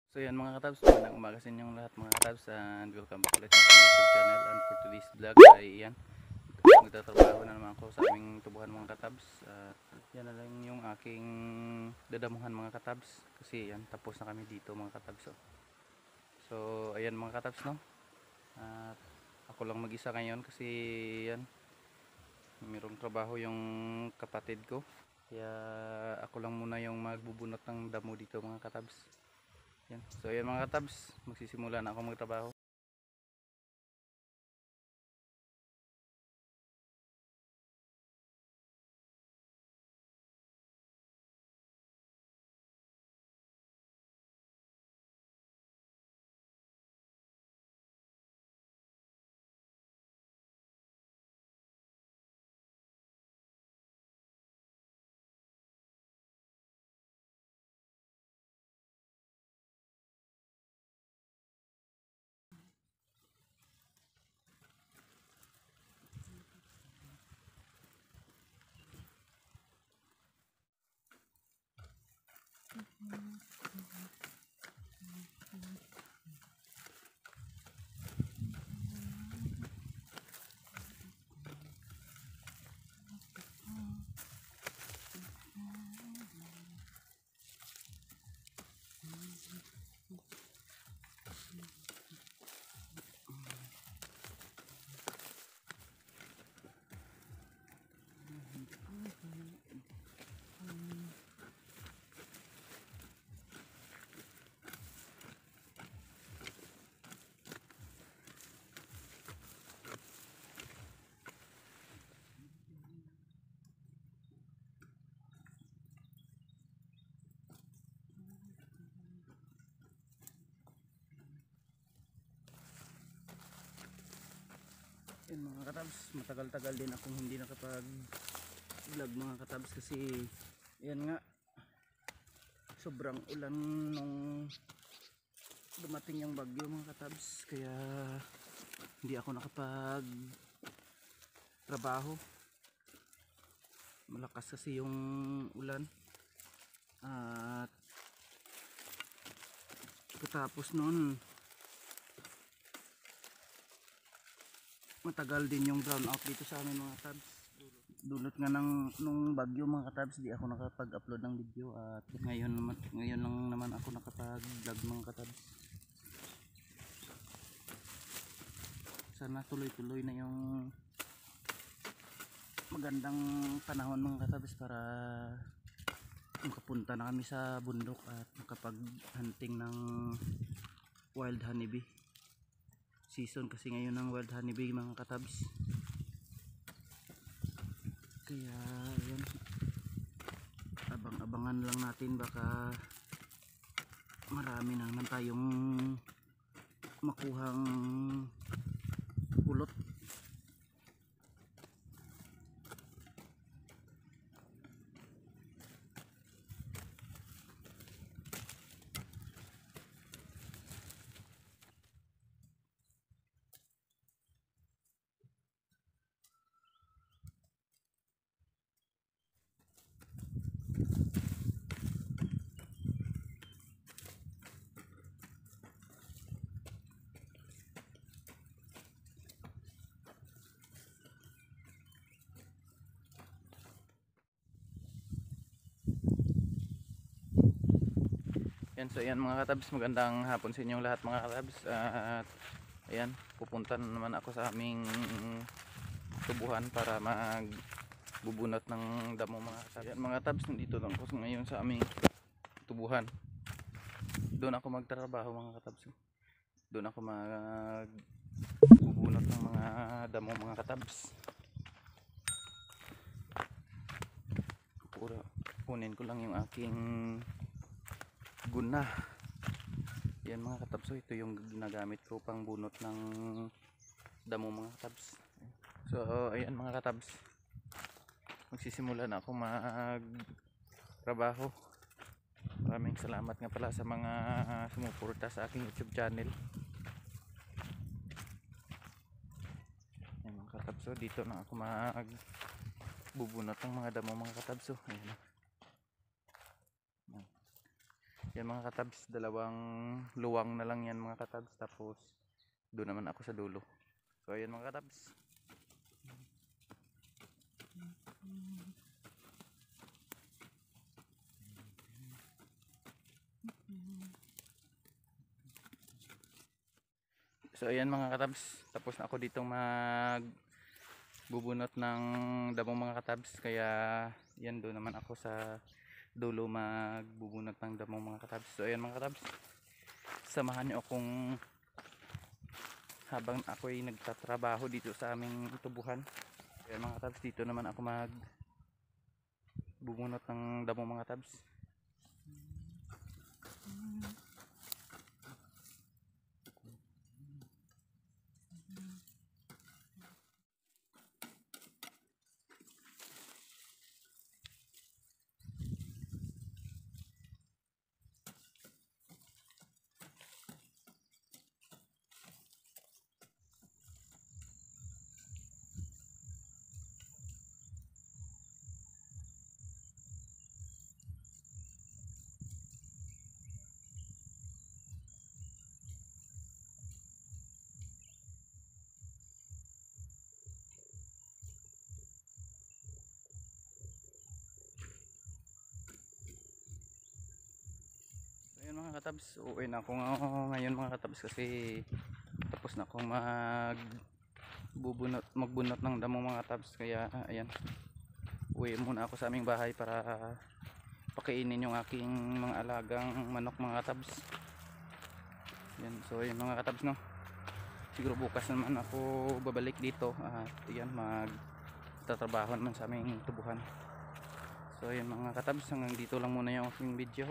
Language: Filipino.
So yan mga katabs, magandang umaga sa inyong lahat mga katabs, and welcome back ulit sa aking YouTube channel. And for today's vlog ay yan, magtatrabaho na naman ako sa aming tubuhan mga katabs. Yan na lang yung aking dadamuhan mga katabs, kasi yan, tapos na kami dito mga katabs. So ayan mga katabs, no, at ako lang mag-isa ngayon kasi yan, mayroong trabaho yung kapatid ko, kaya ako lang muna yung magbubunot ng damo dito mga katabs. Yan. So yan mga katabs, magsisimula na ako magtrabaho. Yan mga katabs, matagal-tagal din akong hindi nakapag vlog mga katabs kasi yan nga, sobrang ulan nung dumating yung bagyo mga katabs, kaya hindi ako nakapag trabaho. Malakas kasi yung ulan, at katapos nun matagal din yung brown out dito sa amin mga katabs. Dulot nga nung bagyo mga katabs, di ako nakapag-upload ng video, at ngayon lang naman ako nakapag-vlog mga katabs. Sana tuloy-tuloy na yung magandang panahon mga katabs para makapunta na kami sa bundok at makapag-hunting ng wild honeybee season, kasi ngayon ang wild honeybee mga katabs. Kaya yan, abang-abangan lang natin, baka marami na naman tayong makuhang pulot. Yan, so ayan mga katabs, magandang hapon sa inyong lahat mga katabs. At ayan, pupunta na naman ako sa aming tubuhan para magbubunot ng damo mga katabs. Ayan mga katabs, nandito lang ako ngayon sa aming tubuhan. Doon ako magtrabaho mga katabs. Doon ako magbubunot ng mga damo mga katabs. Kunin ko lang yung aking guna. Yan mga katabs, ito yung ginagamit ko pang bunot ng damo mga katabs. So ayan mga katabs, magsisimula na ako magtrabaho. Maraming salamat nga pala sa mga sumuporta sa aking YouTube channel. Yan mga katabs, so dito na ako magbubunot ng mga damo mga katabs. Ayan. Yan mga katabs, dalawang luwang na lang yan mga katabs, tapos doon naman ako sa dulo. So ayan mga katabs. So ayan mga katabs, tapos na ako ditong magbubunot ng damong mga katabs, kaya yan doon naman ako sa dulo magbubunot ng damong mga katabs. So ayan mga katabs, samahan niyo akong habang ako'y nagtatrabaho dito sa aming tubuhan. Ayan mga katabs, dito naman ako magbubunot ng damong mga katabs. Ayan mga katabs, uuwi na ako ngayon mga katabs, kasi tapos na akong magbunot ng damong mga katabs. Kaya ayan, uwi muna ako sa aming bahay para pakainin yung aking mga alagang manok mga katabs. Yan, so ayan mga katabs, no, siguro bukas naman ako babalik dito at ayan, magtatrabaho naman sa aming tubuhan. So ayan mga katabs, hanggang dito lang muna yung aking video.